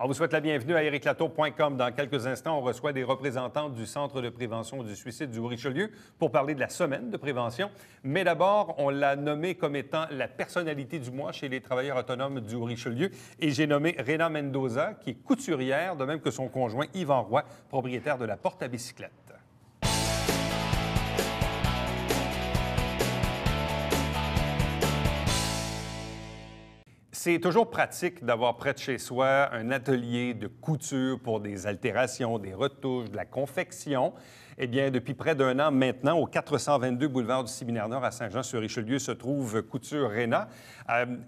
On vous souhaite la bienvenue à ericlatour.com. Dans quelques instants, on reçoit des représentants du Centre de prévention du suicide du Haut-Richelieu pour parler de la semaine de prévention. Mais d'abord, on l'a nommé comme étant la personnalité du mois chez les travailleurs autonomes du Haut-Richelieu. Et j'ai nommé Rena Mendoza, qui est couturière, de même que son conjoint Yvan Roy, propriétaire de la porte à bicyclette. C'est toujours pratique d'avoir près de chez soi un atelier de couture pour des altérations, des retouches, de la confection. Eh bien, depuis près d'un an maintenant, au 422 boulevard du Séminaire-Nord à Saint-Jean-sur-Richelieu se trouve Couture Rena.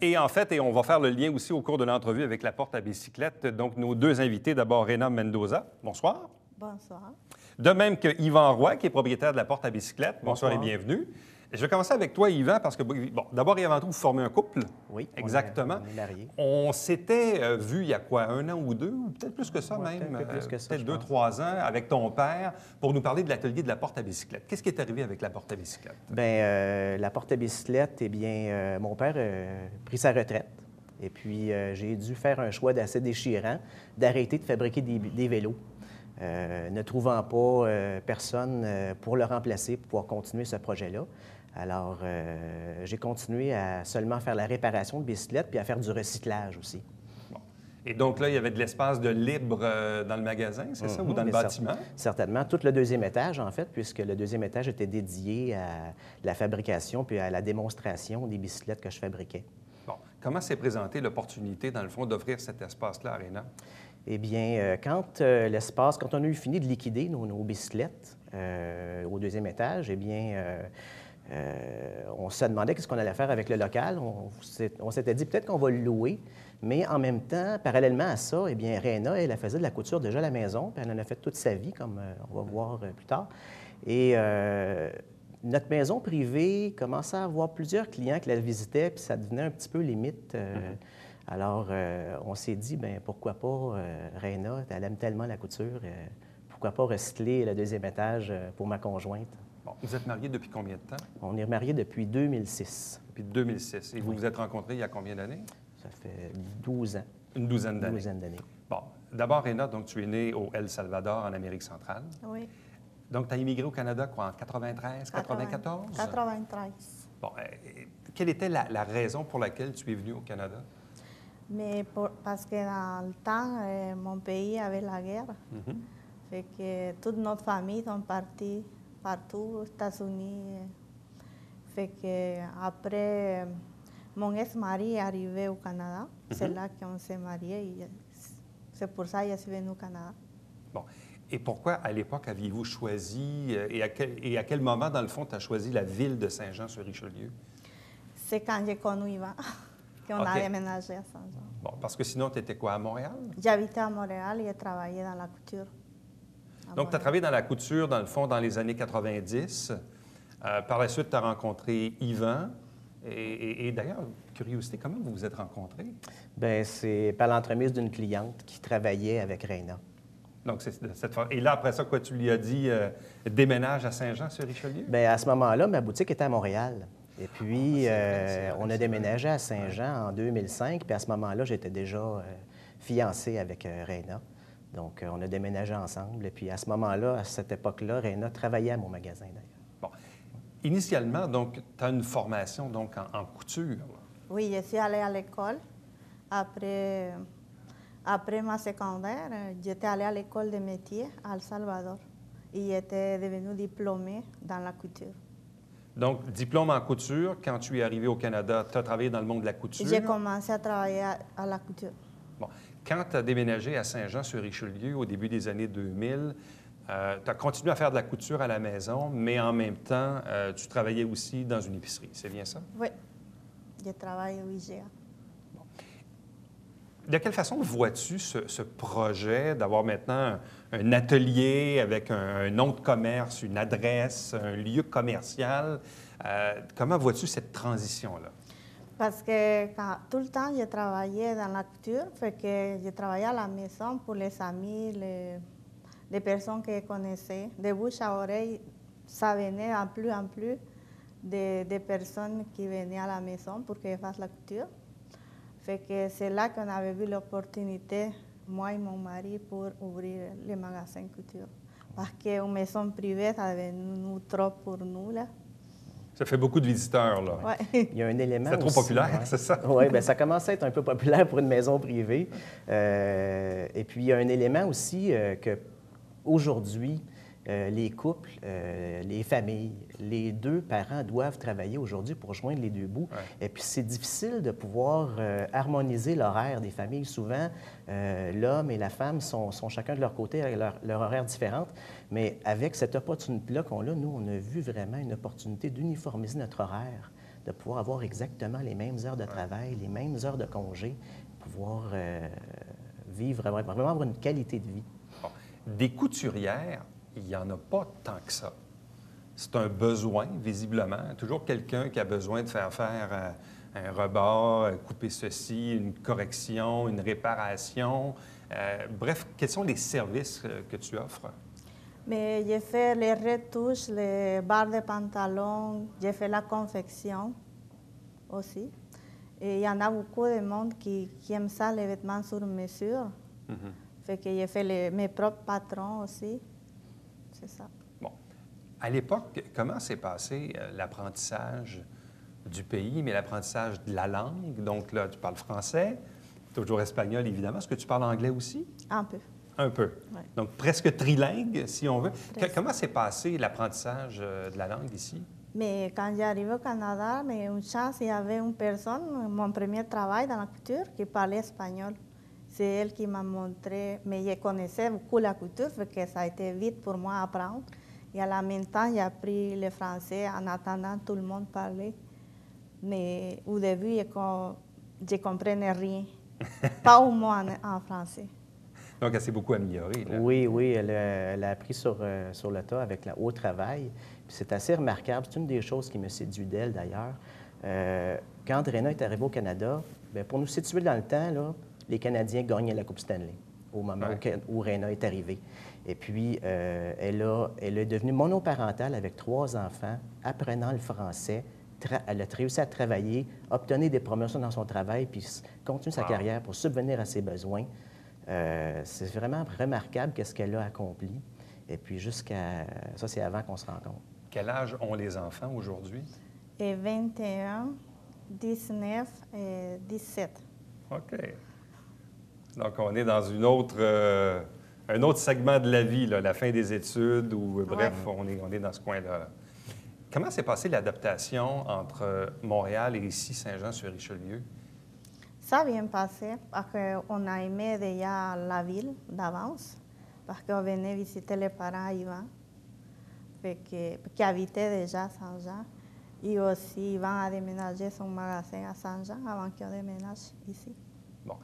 Et en fait, on va faire le lien aussi au cours de l'entrevue avec la porte à bicyclette. Donc, nos deux invités, d'abord Rena Mendoza. Bonsoir. Bonsoir. De même que Yvan Roy, qui est propriétaire de la porte à bicyclette. Bonsoir et bienvenue. Je vais commencer avec toi, Yvan, parce que, bon, d'abord et avant tout, vous formez un couple. Oui, exactement. On est mariés. On s'était vu il y a quoi, un an ou deux, ou peut-être plus que ça même, peut-être 2-3 ans, avec ton père, pour nous parler de l'atelier de la porte à bicyclette. Qu'est-ce qui est arrivé avec la porte à bicyclette? Bien, la porte à bicyclette, eh bien, mon père a pris sa retraite. Et puis, j'ai dû faire un choix assez déchirant d'arrêter de fabriquer des vélos. Ne trouvant pas personne pour le remplacer, pour pouvoir continuer ce projet-là. Alors, j'ai continué à seulement faire la réparation de bicyclettes puis à faire du recyclage aussi. Bon. Et donc là, il y avait de l'espace de libre dans le magasin, c'est ça, ou dans le bâtiment? Certainement. Tout le deuxième étage, en fait, puisque le deuxième étage était dédié à la fabrication puis à la démonstration des bicyclettes que je fabriquais. Bon. Comment s'est présentée l'opportunité, dans le fond, d'offrir cet espace-là à Rena? Eh bien, quand on a eu fini de liquider nos bicyclettes au deuxième étage, eh bien, on se demandait qu'est-ce qu'on allait faire avec le local. On s'était dit peut-être qu'on va le louer, mais en même temps, parallèlement à ça, eh bien, Rena, elle faisait de la couture déjà à la maison, puis elle en a fait toute sa vie, comme on va voir plus tard. Et notre maison privée commençait à avoir plusieurs clients qui la visitaient, puis ça devenait un petit peu limite. Alors, on s'est dit, bien, pourquoi pas, Rena, elle aime tellement la couture, pourquoi pas recycler le deuxième étage pour ma conjointe. Bon, vous êtes mariés depuis combien de temps? On est mariés depuis 2006. Depuis 2006. Et vous vous êtes rencontrés il y a combien d'années? Ça fait 12 ans. Une douzaine d'années. Une douzaine d'années. Bon, d'abord, Rena, donc tu es née au El Salvador, en Amérique centrale. Oui. Donc, tu as immigré au Canada, quoi, en 93, 94? 93. Bon, quelle était la raison pour laquelle tu es venue au Canada? Mais parce que dans le temps, mon pays avait la guerre. Fait que toute notre famille sont partis partout aux États-Unis. Fait que après, mon ex-mari est arrivé au Canada. C'est là qu'on s'est mariés. C'est pour ça que je suis venue au Canada. Bon. Et pourquoi, à l'époque, aviez-vous choisi, et à quel moment, dans le fond, tu as choisi la ville de Saint-Jean-sur-Richelieu? C'est quand j'ai connu Yvan qu'on a déménagé à Saint-Jean. Bon, parce que sinon, tu étais quoi, à Montréal? J'habitais à Montréal et j'ai travaillé dans la couture. Donc, tu as travaillé dans la couture, dans le fond, dans les années 90. Par la suite, tu as rencontré Yvan. Et d'ailleurs, curiosité, comment vous vous êtes rencontrés? Bien, c'est par l'entremise d'une cliente qui travaillait avec Rena. Donc, c'est cette fois. Et là, après ça, quoi, tu lui as dit déménage à Saint-Jean-sur-Richelieu? Bien, à ce moment-là, ma boutique était à Montréal. Et puis, on a déménagé à Saint-Jean en 2005. Puis à ce moment-là, j'étais déjà fiancé avec Rena. Donc, on a déménagé ensemble. Et puis, à ce moment-là, à cette époque-là, Rena travaillait à mon magasin, d'ailleurs. Bon. Initialement, donc, tu as une formation donc, en couture. Oui, je suis allée à l'école. Après ma secondaire, j'étais allée à l'école de métier à El Salvador. Et j'étais devenue diplômée dans la couture. Donc, diplôme en couture, quand tu es arrivé au Canada, tu as travaillé dans le monde de la couture? J'ai commencé à travailler à la couture. Bon. Quand tu as déménagé à Saint-Jean-sur-Richelieu au début des années 2000, tu as continué à faire de la couture à la maison, mais en même temps, tu travaillais aussi dans une épicerie. C'est bien ça? Oui. Je travaille au IGA. Bon. De quelle façon vois-tu ce projet d'avoir maintenant un atelier avec un nom de commerce, une adresse, un lieu commercial? Comment vois-tu cette transition-là? Parce que tout le temps, je travaillais dans la couture, fait que je travaillais à la maison pour les amis, les personnes que je connaissais. De bouche à oreille, ça venait en plus de personnes qui venaient à la maison pour que je fasse la couture. Fait que c'est là qu'on avait vu l'opportunité moi et mon mari, pour ouvrir le magasin couture. Parce qu'une maison privée, ça devenu trop pour nous, là. Ça fait beaucoup de visiteurs, là. Ouais. Il y a un élément C'est trop aussi, populaire, ouais. c'est ça? Oui, bien, ça commence à être un peu populaire pour une maison privée. Et puis, il y a un élément aussi que aujourd'hui, les couples, les familles, les deux parents doivent travailler aujourd'hui pour joindre les deux bouts. Ouais. Et puis, c'est difficile de pouvoir harmoniser l'horaire des familles. Souvent, l'homme et la femme sont chacun de leur côté avec leur horaire différente. Mais avec cette opportunité-là qu'on a, nous, on a vu vraiment une opportunité d'uniformiser notre horaire, de pouvoir avoir exactement les mêmes heures de travail, les mêmes heures de congé, pouvoir vivre, vraiment avoir une qualité de vie. Bon. Des couturières, il n'y en a pas tant que ça. C'est un besoin, visiblement. Toujours quelqu'un qui a besoin de faire un rebord, couper ceci, une correction, une réparation. Bref, quels sont les services que tu offres? Mais j'ai fait les retouches, les barres de pantalon, j'ai fait la confection aussi. Et il y en a beaucoup de monde qui aime ça, les vêtements sur mesure. Fait que j'ai fait mes propres patrons aussi. C'est ça. Bon. À l'époque, comment s'est passé l'apprentissage du pays, mais l'apprentissage de la langue? Donc là, tu parles français, toujours espagnol, évidemment. Est-ce que tu parles anglais aussi? Un peu. Un peu. Ouais. Donc, presque trilingue, si on veut. Presque. Comment s'est passé l'apprentissage de la langue ici? Mais quand j'arrive au Canada, mais une chance, il y avait une personne, mon premier travail dans la couture, qui parlait espagnol. C'est elle qui m'a montré, mais je connaissais beaucoup la couture, fait que ça a été vite pour moi à apprendre. Et à la même temps, j'ai appris le français en attendant tout le monde parler. Mais au début, je ne comprenais rien. Pas au moins en français. Donc, elle s'est beaucoup améliorée. Là. Oui, oui, elle a appris sur le tas avec au travail. Puis c'est assez remarquable. C'est une des choses qui me séduit d'elle, d'ailleurs. Quand Rhéna est arrivée au Canada, bien, pour nous situer dans le temps, là, les Canadiens gagnaient la Coupe Stanley au moment où Rhéna est arrivée. Et puis, elle est devenue monoparentale avec 3 enfants, apprenant le français. Elle a réussi à travailler, obtenir des promotions dans son travail, puis continuer sa carrière pour subvenir à ses besoins. C'est vraiment remarquable qu'est-ce qu'elle a accompli. Et puis jusqu'à... Ça, c'est avant qu'on se rencontre. Quel âge ont les enfants aujourd'hui? Et 21, 19 et 17. OK. Donc, on est dans un autre segment de la vie, là, la fin des études, ou bref, on est dans ce coin-là. Comment s'est passée l'adaptation entre Montréal et ici, Saint-Jean-sur-Richelieu? Ça a bien passé parce qu'on a aimé déjà la ville d'avance, parce qu'on venait visiter les parents à Yvan, qui habitaient déjà à Saint-Jean. Et aussi, Yvan a déménagé son magasin à Saint-Jean avant qu'on déménage ici. Bon.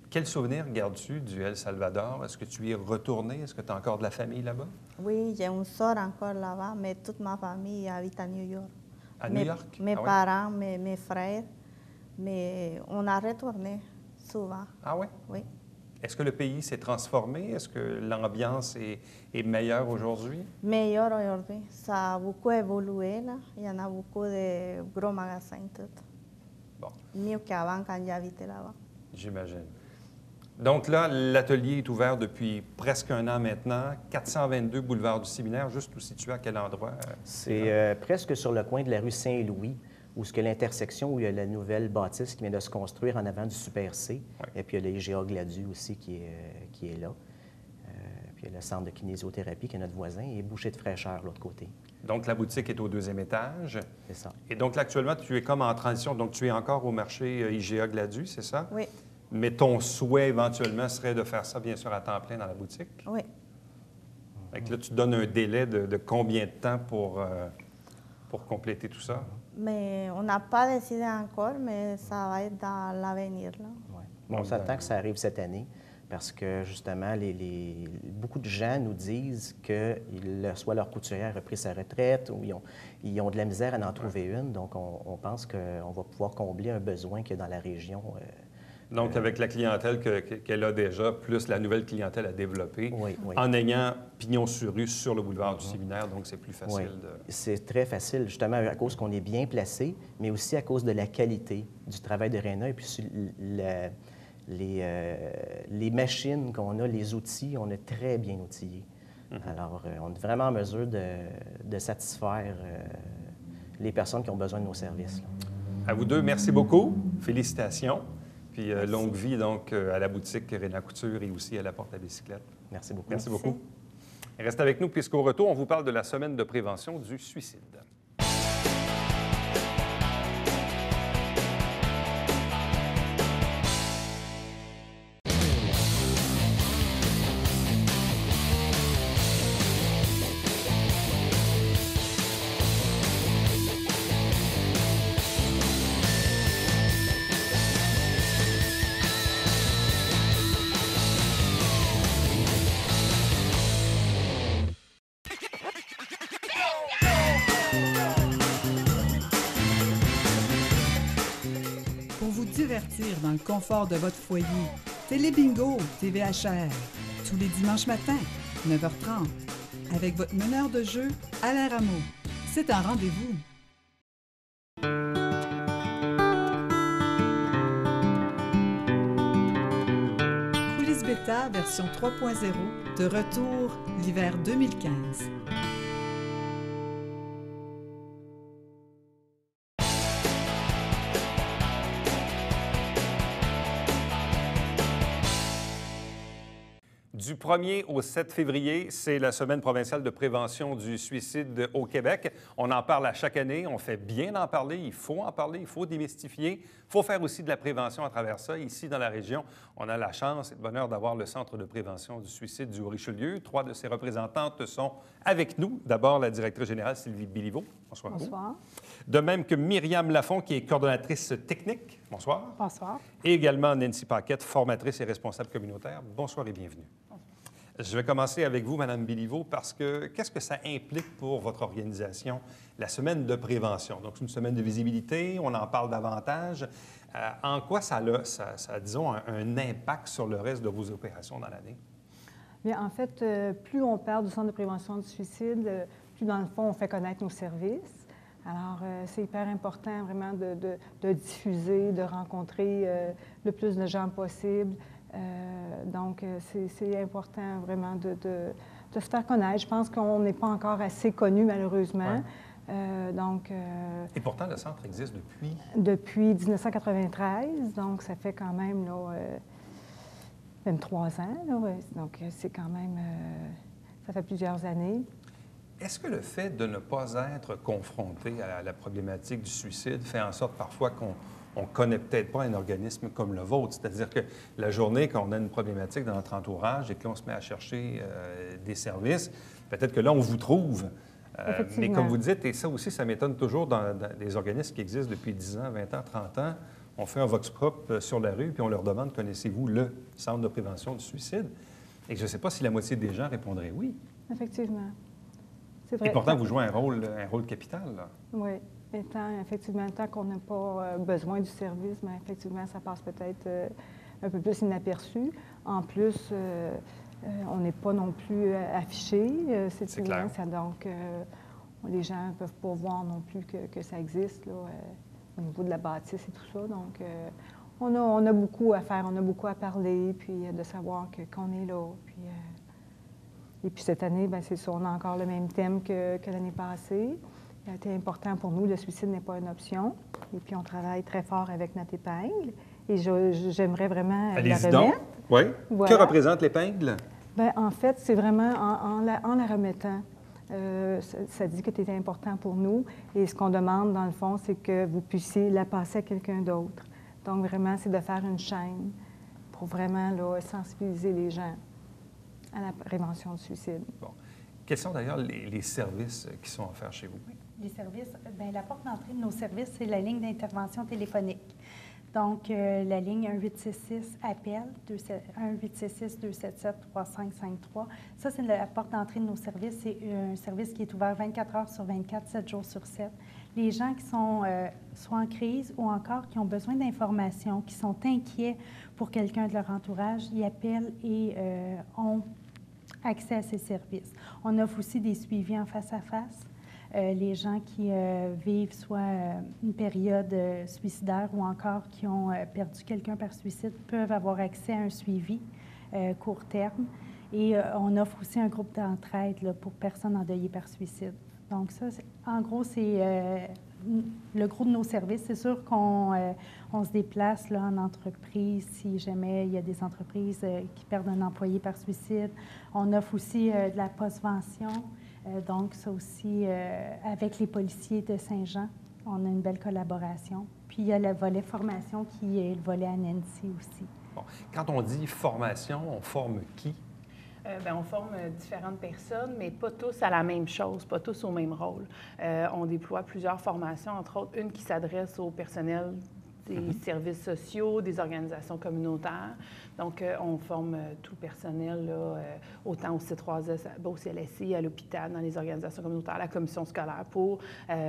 Quel souvenir gardes-tu du El Salvador? Est-ce que tu y es retourné? Est-ce que tu as encore de la famille là-bas? Oui, j'ai une soeur encore là-bas, mais toute ma famille habite à New York. À New York? Mes parents, mes frères, mais on a retourné souvent. Ah oui? Oui. Est-ce que le pays s'est transformé? Est-ce que l'ambiance est meilleure aujourd'hui? Meilleur aujourd'hui. Ça a beaucoup évolué, là. Il y en a beaucoup de gros magasins, tout. Bon. Mieux qu'avant quand j'habitais là-bas. J'imagine. Donc là, l'atelier est ouvert depuis presque 1 an maintenant, 422 boulevard du Séminaire, juste où situé à quel endroit? C'est presque sur le coin de la rue Saint-Louis, où ce que l'intersection où il y a la nouvelle bâtisse qui vient de se construire en avant du Super C. Oui. Et puis il y a l'IGA Gladu aussi qui est là. Puis il y a le centre de kinésiothérapie qui est notre voisin et Boucher de fraîcheur de l'autre côté. Donc la boutique est au 2e étage. C'est ça. Et donc là, actuellement, tu es comme en transition. Donc tu es encore au marché IGA Gladu, c'est ça? Oui. Mais ton souhait éventuellement serait de faire ça, bien sûr, à temps plein dans la boutique? Oui. Fait que là, tu donnes un délai de combien de temps pour compléter tout ça? Mais on n'a pas décidé encore, mais ça va être dans l'avenir, là. Ouais. Bon, on s'attend que ça arrive cette année parce que, justement, beaucoup de gens nous disent que soit leur couturière a pris sa retraite ou ils ont de la misère à en trouver une. Donc, on pense qu'on va pouvoir combler un besoin qu'il y a dans la région. Donc, avec la clientèle qu'elle a déjà, plus la nouvelle clientèle à développer, oui. en ayant pignon sur rue sur le boulevard du Séminaire, donc c'est plus facile de... C'est très facile, justement, à cause qu'on est bien placé, mais aussi à cause de la qualité du travail de Rhéna et puis les machines qu'on a, les outils, on est très bien outillés. Alors, on est vraiment en mesure de satisfaire les personnes qui ont besoin de nos services, là. À vous deux, merci beaucoup. Félicitations. Puis longue vie donc à la boutique Réna Couture et aussi à la porte à bicyclette. Merci beaucoup. Merci beaucoup. Et restez avec nous puisqu'au retour, on vous parle de la semaine de prévention du suicide. Divertir dans le confort de votre foyer. Télébingo, TVHR, tous les dimanches matins, 9h30, avec votre meneur de jeu, Alain Rameau. C'est un rendez-vous. Coulisses Bêta, version 3.0, de retour l'hiver 2015. Du 1er au 7 février, c'est la semaine provinciale de prévention du suicide au Québec. On en parle à chaque année, on fait bien en parler, il faut en parler, il faut démystifier. Il faut faire aussi de la prévention à travers ça. Ici, dans la région, on a la chance et le bonheur d'avoir le Centre de prévention du suicide du Haut-Richelieu. 3 de ses représentantes sont avec nous. D'abord, la directrice générale Sylvie Béliveau. Bonsoir. Bonsoir. De même que Myriam Lafont, qui est coordonnatrice technique. Bonsoir. Bonsoir. Et également Nancy Paquette, formatrice et responsable communautaire. Bonsoir et bienvenue. Je vais commencer avec vous, Mme Béliveau, parce que qu'est-ce que ça implique pour votre organisation, la semaine de prévention? Donc, c'est une semaine de visibilité, on en parle davantage. En quoi ça a disons, un impact sur le reste de vos opérations dans l'année? Bien, en fait, plus on parle du Centre de prévention du suicide, plus, dans le fond, on fait connaître nos services. Alors, c'est hyper important, vraiment, de diffuser, de rencontrer le plus de gens possible. Donc, c'est important vraiment de se faire connaître. Je pense qu'on n'est pas encore assez connu, malheureusement. Ouais. Et pourtant, le centre existe depuis? Depuis 1993, donc ça fait quand même là, 23 ans. Là, ouais. Donc, c'est quand même... ça fait plusieurs années. Est-ce que le fait de ne pas être confronté à la problématique du suicide fait en sorte parfois qu'on ne connaît peut-être pas un organisme comme le vôtre? C'est-à-dire que la journée qu'on a une problématique dans notre entourage et que l'on se met à chercher des services, peut-être que là, on vous trouve. Mais comme vous dites, et ça aussi, ça m'étonne toujours dans des organismes qui existent depuis 10 ans, 20 ans, 30 ans, on fait un vox pop sur la rue puis on leur demande « Connaissez-vous le Centre de prévention du suicide? » Et je ne sais pas si la moitié des gens répondraient « Oui ». Effectivement. C'est vrai. Et pourtant, vous jouez un rôle capital, là. Oui. Effectivement, tant qu'on n'a pas besoin du service, mais effectivement, ça passe peut-être un peu plus inaperçu. En plus, on n'est pas non plus affiché. C'est clair. Ça, donc, les gens ne peuvent pas voir non plus que ça existe là, au niveau de la bâtisse et tout ça. Donc, on a beaucoup à faire, on a beaucoup à parler, puis de savoir qu'on est là. Et puis cette année, bien, c'est ça, on a encore le même thème que l'année passée. Il a été important pour nous, le suicide n'est pas une option. Et puis on travaille très fort avec notre épingle. Et j'aimerais vraiment la remettre. Oui. Voilà. Que représente l'épingle? Bien, en fait, c'est vraiment en la remettant. Ça dit que tu es important pour nous. Et ce qu'on demande, dans le fond, c'est que vous puissiez la passer à quelqu'un d'autre. Donc vraiment, c'est de faire une chaîne pour vraiment là, sensibiliser les gens à la prévention du suicide. Bon. Quels sont d'ailleurs les services qui sont offerts chez vous? Oui, les services, bien, la porte d'entrée de nos services, c'est la ligne d'intervention téléphonique. Donc, la ligne 1866-APPEL, 1866-277-3553. Ça, c'est la porte d'entrée de nos services. C'est un service qui est ouvert 24 heures sur 24, 7 jours sur 7. Les gens qui sont soit en crise ou encore qui ont besoin d'informations, qui sont inquiets pour quelqu'un de leur entourage, ils appellent et ont accès à ces services. On offre aussi des suivis en face-à-face. les gens qui vivent soit une période suicidaire ou encore qui ont perdu quelqu'un par suicide peuvent avoir accès à un suivi court terme. Et on offre aussi un groupe d'entraide là, pour personnes endeuillées par suicide. Donc ça, en gros, c'est le gros de nos services. C'est sûr qu'on se déplace là, en entreprise si jamais il y a des entreprises qui perdent un employé par suicide. On offre aussi de la postvention. Donc ça aussi, avec les policiers de Saint-Jean, on a une belle collaboration. Puis il y a le volet formation qui est le volet à Nancy aussi. Bon. Quand on dit formation, on forme qui? On forme différentes personnes, mais pas tous à la même chose, pas tous au même rôle. On déploie plusieurs formations, entre autres une qui s'adresse au personnel des services sociaux, des organisations communautaires. Donc, on forme tout le personnel, là, autant au C3S, au CLSC, à l'hôpital, dans les organisations communautaires, à la commission scolaire,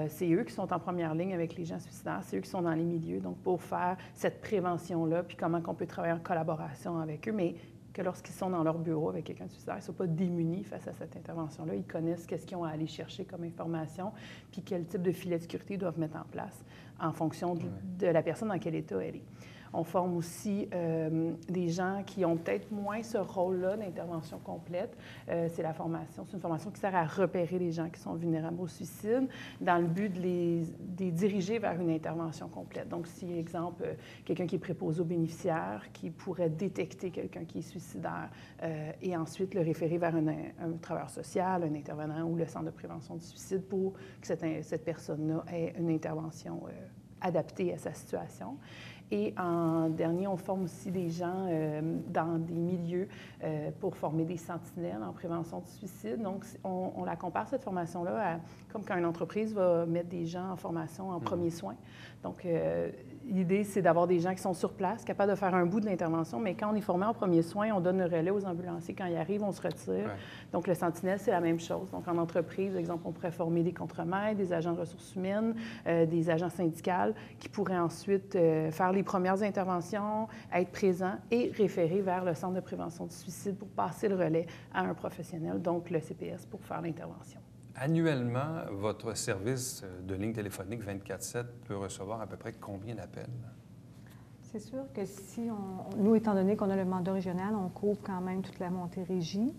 c'est eux qui sont en première ligne avec les gens suicidaires, c'est eux qui sont dans les milieux, donc pour faire cette prévention-là, puis comment on peut travailler en collaboration avec eux, mais que lorsqu'ils sont dans leur bureau avec quelqu'un de suicidaire, ils ne sont pas démunis face à cette intervention-là. Ils connaissent qu'est-ce qu'ils ont à aller chercher comme information, puis quel type de filet de sécurité ils doivent mettre en place en fonction de la personne dans quel état elle est. On forme aussi des gens qui ont peut-être moins ce rôle-là d'intervention complète. C'est une formation qui sert à repérer les gens qui sont vulnérables au suicide dans le but de les diriger vers une intervention complète. Donc, si, exemple, quelqu'un qui est préposé aux bénéficiaires, qui pourrait détecter quelqu'un qui est suicidaire et ensuite le référer vers un travailleur social, un intervenant ou le centre de prévention du suicide pour que cette personne-là ait une intervention adaptée à sa situation. Et en dernier, on forme aussi des gens dans des milieux pour former des sentinelles en prévention du suicide. Donc, on la compare, cette formation-là, comme quand une entreprise va mettre des gens en formation en premiers soins. Donc, l'idée, c'est d'avoir des gens qui sont sur place, capables de faire un bout de l'intervention, mais quand on est formé en premiers soins, on donne le relais aux ambulanciers. Quand ils arrivent, on se retire. Ouais. Donc, le sentinelle, c'est la même chose. Donc, en entreprise, par exemple, on pourrait former des contremaîtres, des agents de ressources humaines, des agents syndicaux qui pourraient ensuite faire les premières interventions, être présents et référer vers le centre de prévention du suicide pour passer le relais à un professionnel, donc le CPS, pour faire l'intervention. Annuellement, votre service de ligne téléphonique 24/7 peut recevoir à peu près combien d'appels? C'est sûr que si nous, étant donné qu'on a le mandat régional, on couvre quand même toute la Montérégie.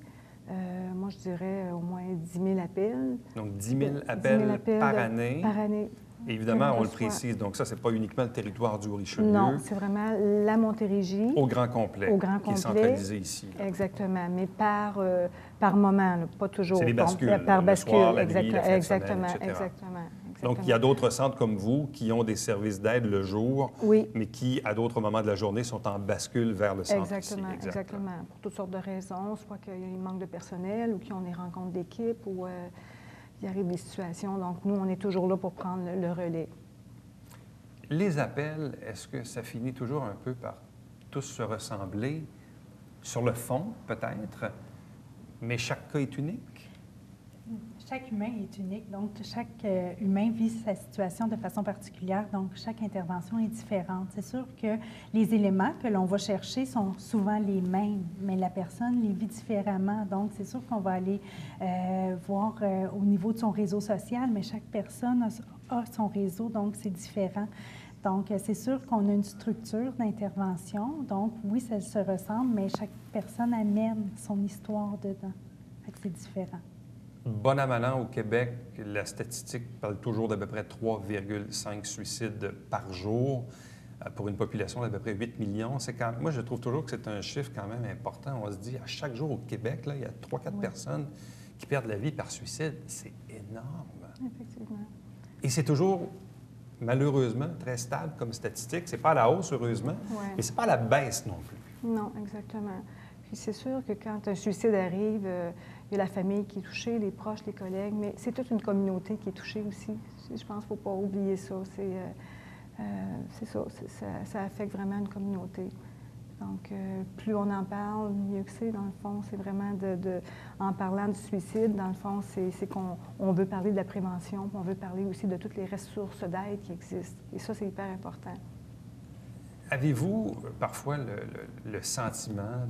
Moi, je dirais au moins 10 000 appels. Donc, 10 000 appels par année. Par année. Évidemment, on le précise. Donc, ça, c'est pas uniquement le territoire du Haut-Richelieu. Non, c'est vraiment la Montérégie. Au grand complet. Au grand complet. Qui est centralisé ici. Là. Exactement, mais par moment, là, pas toujours. C'est des bascules. Par bascule, le soir, la nuit, la fin de exactement, semaine, etc. Exactement. Donc, il y a d'autres centres comme vous qui ont des services d'aide le jour, oui. mais qui, à d'autres moments de la journée, sont en bascule vers le centre. Exactement, ici. Exactement. Pour toutes sortes de raisons, soit qu'il manque de personnel ou qu'ils ont des rencontres d'équipe ou il arrive des situations. Donc, nous, on est toujours là pour prendre le relais. Les appels, est-ce que ça finit toujours un peu par tous se ressembler? Sur le fond, peut-être, mais chaque cas est unique? Chaque humain est unique, donc chaque humain vit sa situation de façon particulière, donc chaque intervention est différente. C'est sûr que les éléments que l'on va chercher sont souvent les mêmes, mais la personne les vit différemment. Donc, c'est sûr qu'on va aller voir au niveau de son réseau social, mais chaque personne a son réseau, donc c'est différent. Donc, c'est sûr qu'on a une structure d'intervention. Donc, oui, ça se ressemble, mais chaque personne amène son histoire dedans. Fait que c'est différent. Bon an, mal an, au Québec, la statistique parle toujours d'à peu près 3,5 suicides par jour pour une population d'à peu près 8 millions. Moi, je trouve toujours que c'est un chiffre quand même important. On se dit, à chaque jour au Québec, là, il y a 3-4 personnes qui perdent la vie par suicide. C'est énorme. Effectivement. Et c'est toujours, malheureusement, très stable comme statistique. C'est pas à la hausse, heureusement, mais c'est pas à la baisse non plus. Non, exactement. Puis c'est sûr que quand un suicide arrive, il y a la famille qui est touchée, les proches, les collègues, mais c'est toute une communauté qui est touchée aussi. Je pense qu'il ne faut pas oublier ça. C'est ça, ça affecte vraiment une communauté. Donc, plus on en parle, mieux que c'est, dans le fond. C'est vraiment en parlant du suicide, dans le fond, c'est qu'on veut parler de la prévention, puis on veut parler aussi de toutes les ressources d'aide qui existent. Et ça, c'est hyper important. Avez-vous parfois le sentiment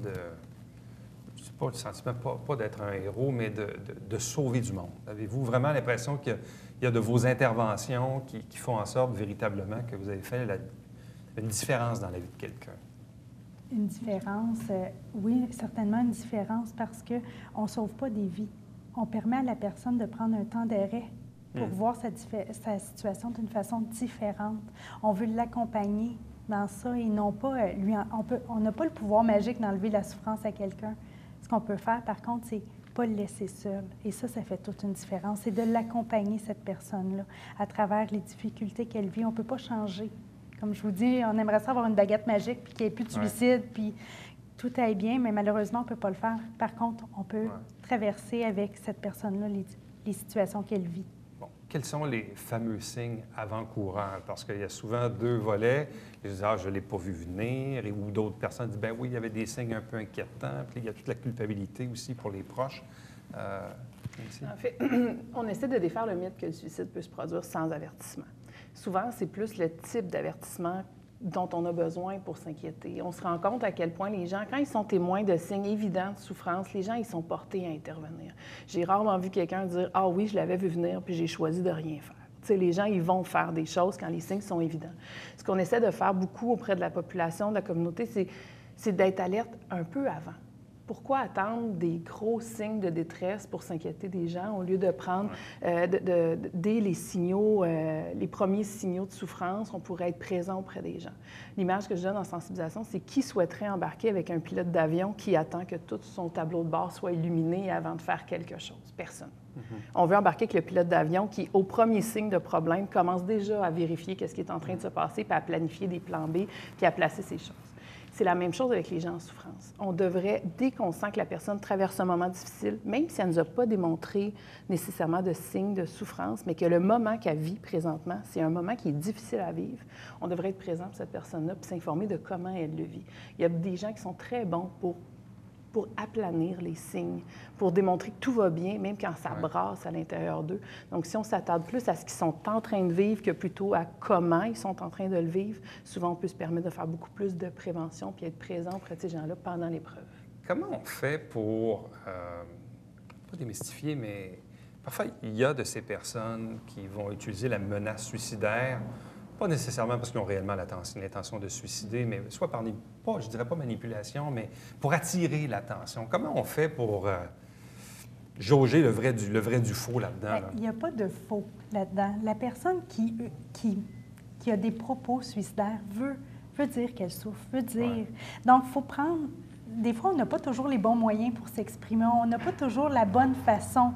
c'est pas le sentiment, pas d'être un héros, mais de sauver du monde? Avez-vous vraiment l'impression qu'il y a de vos interventions qui font en sorte véritablement que vous avez fait une différence dans la vie de quelqu'un? Une différence, oui, certainement une différence parce qu'on ne sauve pas des vies. On permet à la personne de prendre un temps d'arrêt pour voir sa situation d'une façon différente. On veut l'accompagner dans ça et non pas on n'a pas le pouvoir magique d'enlever la souffrance à quelqu'un. Ce qu'on peut faire, par contre, c'est pas le laisser seul. Et ça fait toute une différence. C'est de l'accompagner, cette personne-là, à travers les difficultés qu'elle vit. On ne peut pas changer. Comme je vous dis, on aimerait ça avoir une baguette magique, puis qu'il n'y ait plus de suicide, puis tout aille bien, mais malheureusement, on ne peut pas le faire. Par contre, on peut traverser avec cette personne-là les situations qu'elle vit. Bon. Quels sont les fameux signes avant-coureurs? Parce qu'il y a souvent deux volets. Les gens disent « Ah, je ne l'ai pas vu venir », ou d'autres personnes disent « Bien oui, il y avait des signes un peu inquiétants », puis il y a toute la culpabilité aussi pour les proches. En fait, on essaie de défaire le mythe que le suicide peut se produire sans avertissement. Souvent, c'est plus le type d'avertissement dont on a besoin pour s'inquiéter. On se rend compte à quel point les gens, quand ils sont témoins de signes évidents de souffrance, les gens, ils sont portés à intervenir. J'ai rarement vu quelqu'un dire « Ah oui, je l'avais vu venir, puis j'ai choisi de rien faire ». Tu sais, les gens, ils vont faire des choses quand les signes sont évidents. Ce qu'on essaie de faire beaucoup auprès de la population, de la communauté, c'est d'être alerte un peu avant. Pourquoi attendre des gros signes de détresse pour s'inquiéter des gens au lieu de prendre, dès les signaux, les premiers signaux de souffrance, on pourrait être présent auprès des gens. L'image que je donne en sensibilisation, c'est qui souhaiterait embarquer avec un pilote d'avion qui attend que tout son tableau de bord soit illuminé avant de faire quelque chose? Personne. On veut embarquer avec le pilote d'avion qui, au premier signe de problème, commence déjà à vérifier qu'est-ce qui est en train de se passer, puis à planifier des plans B, puis à placer ces choses. C'est la même chose avec les gens en souffrance. On devrait, dès qu'on sent que la personne traverse un moment difficile, même si elle ne nous a pas démontré nécessairement de signes de souffrance, mais que le moment qu'elle vit présentement, c'est un moment qui est difficile à vivre, on devrait être présent pour cette personne-là puis s'informer de comment elle le vit. Il y a des gens qui sont très bons pour aplanir les signes, pour démontrer que tout va bien, même quand ça brasse à l'intérieur d'eux. Donc, si on s'attarde plus à ce qu'ils sont en train de vivre que plutôt à comment ils sont en train de le vivre, souvent, on peut se permettre de faire beaucoup plus de prévention puis être présent auprès de ces gens-là pendant l'épreuve. Comment on fait pour, pas démystifier, mais parfois, il y a de ces personnes qui vont utiliser la menace suicidaire, pas nécessairement parce qu'ils ont réellement l'intention de se suicider, mais soit par, je dirais pas manipulation, mais pour attirer l'attention. Comment on fait pour jauger le vrai du faux là-dedans? Il n'y a pas de faux là-dedans. La personne qui a des propos suicidaires veut dire qu'elle souffre, veut dire... Ouais. Donc, il faut prendre... Des fois, on n'a pas toujours les bons moyens pour s'exprimer, on n'a pas toujours la bonne façon.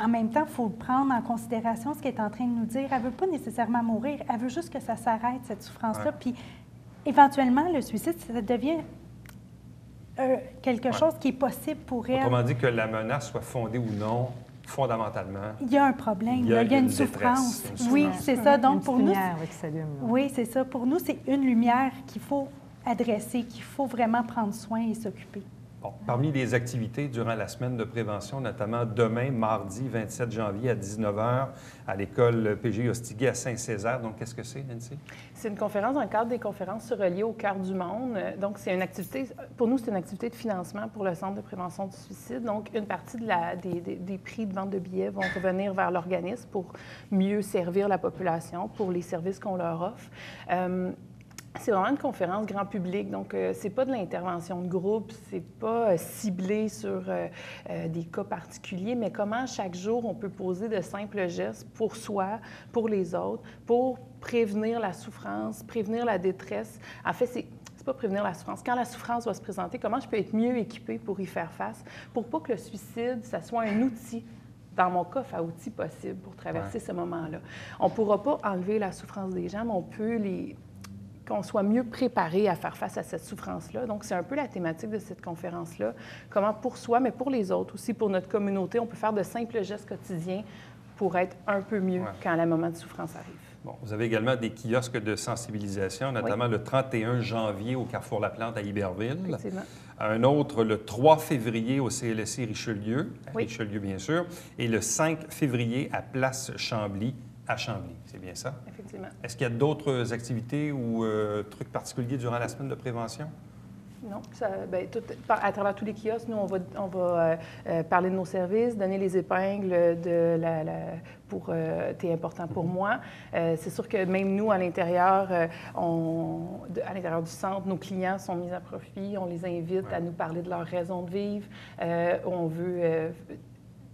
En même temps, il faut prendre en considération ce qu'elle est en train de nous dire. Elle ne veut pas nécessairement mourir, elle veut juste que ça s'arrête, cette souffrance-là. Puis, éventuellement, le suicide, ça devient quelque chose qui est possible pour elle. Autrement dit, que la menace soit fondée ou non, fondamentalement... Il y a un problème, il y a une souffrance. Oui, c'est ça. Donc, pour nous... Oui, c'est ça. Pour nous, c'est une lumière qu'il faut adresser, qu'il faut vraiment prendre soin et s'occuper. Bon, parmi les activités durant la semaine de prévention, notamment demain, mardi 27 janvier à 19h, à l'école PGI Ostiguet à Saint-Césaire. Donc, qu'est-ce que c'est, Nancy? C'est une conférence dans le cadre des conférences reliées au cœur du monde. Donc, c'est une activité, pour nous, c'est une activité de financement pour le Centre de prévention du suicide. Donc, une partie des prix de vente de billets vont revenir vers l'organisme pour mieux servir la population, pour les services qu'on leur offre. C'est vraiment une conférence grand public, donc c'est pas de l'intervention de groupe, c'est pas ciblé sur des cas particuliers, mais comment chaque jour on peut poser de simples gestes pour soi, pour les autres, pour prévenir la souffrance, prévenir la détresse. En fait, c'est pas prévenir la souffrance. Quand la souffrance va se présenter, comment je peux être mieux équipée pour y faire face, pour pas que le suicide, ça soit un outil dans mon coffre à outils possible pour traverser ce moment-là. On ne pourra pas enlever la souffrance des gens, mais on peut qu'on soit mieux préparé à faire face à cette souffrance-là. Donc, c'est un peu la thématique de cette conférence-là. Comment pour soi, mais pour les autres aussi, pour notre communauté, on peut faire de simples gestes quotidiens pour être un peu mieux quand le moment de souffrance arrive. Bon, vous avez également des kiosques de sensibilisation, notamment le 31 janvier au Carrefour La Plante à Iberville. Effectivement. Un autre le 3 février au CLSC Richelieu, à Richelieu bien sûr, et le 5 février à Place Chambly, à Chambly. C'est bien ça? Effectivement. Est-ce qu'il y a d'autres activités ou trucs particuliers durant la semaine de prévention? Non, à travers tous les kiosques, nous, on va parler de nos services, donner les épingles pour T'es important pour moi. C'est sûr que même nous, à l'intérieur du centre, nos clients sont mis à profit. On les invite à nous parler de leur raison de vivre. On veut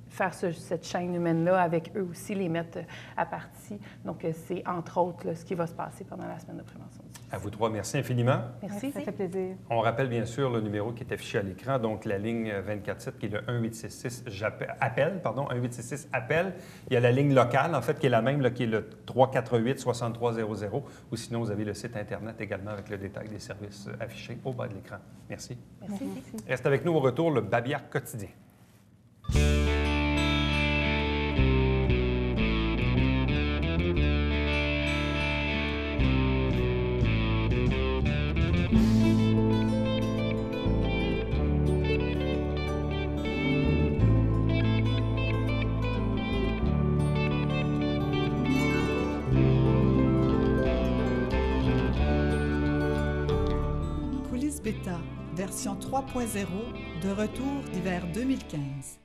faire cette chaîne humaine-là avec eux aussi, les mettre à partie. Donc, c'est entre autres là, ce qui va se passer pendant la semaine de prévention. À vous trois, merci infiniment. Merci. Ça fait plaisir. On rappelle bien sûr le numéro qui est affiché à l'écran, donc la ligne 24-7 qui est le 1-866-APPEL. Il y a la ligne locale, en fait, qui est la même, là, qui est le 348-6300. Ou sinon, vous avez le site Internet également avec le détail des services affichés au bas de l'écran. Merci. Merci. Reste avec nous au retour, le Babillard quotidien. Bêta, version 3.0, de retour d'hiver 2015.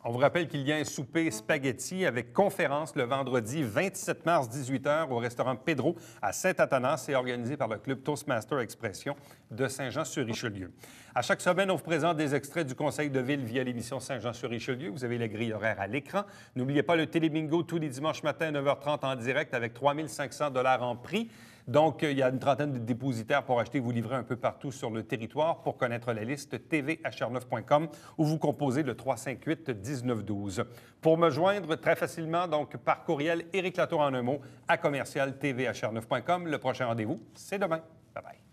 On vous rappelle qu'il y a un souper spaghetti avec conférence le vendredi 27 mars, 18h, au restaurant Pedro à Saint-Athanas. C'est organisé par le club Toastmaster Expression de Saint-Jean-sur-Richelieu. À chaque semaine, on vous présente des extraits du Conseil de ville via l'émission Saint-Jean-sur-Richelieu. Vous avez la grille horaire à l'écran. N'oubliez pas le télébingo tous les dimanches matins à 9h30 en direct avec 3 500 $ en prix. Donc, il y a une trentaine de dépositaires pour acheter vos livrets un peu partout sur le territoire. Pour connaître la liste, tvhr9.com ou vous composez le 358-1912. Pour me joindre très facilement, donc par courriel, Éric Latour en un mot, à commercial tvhr9.com. Le prochain rendez-vous, c'est demain. Bye-bye.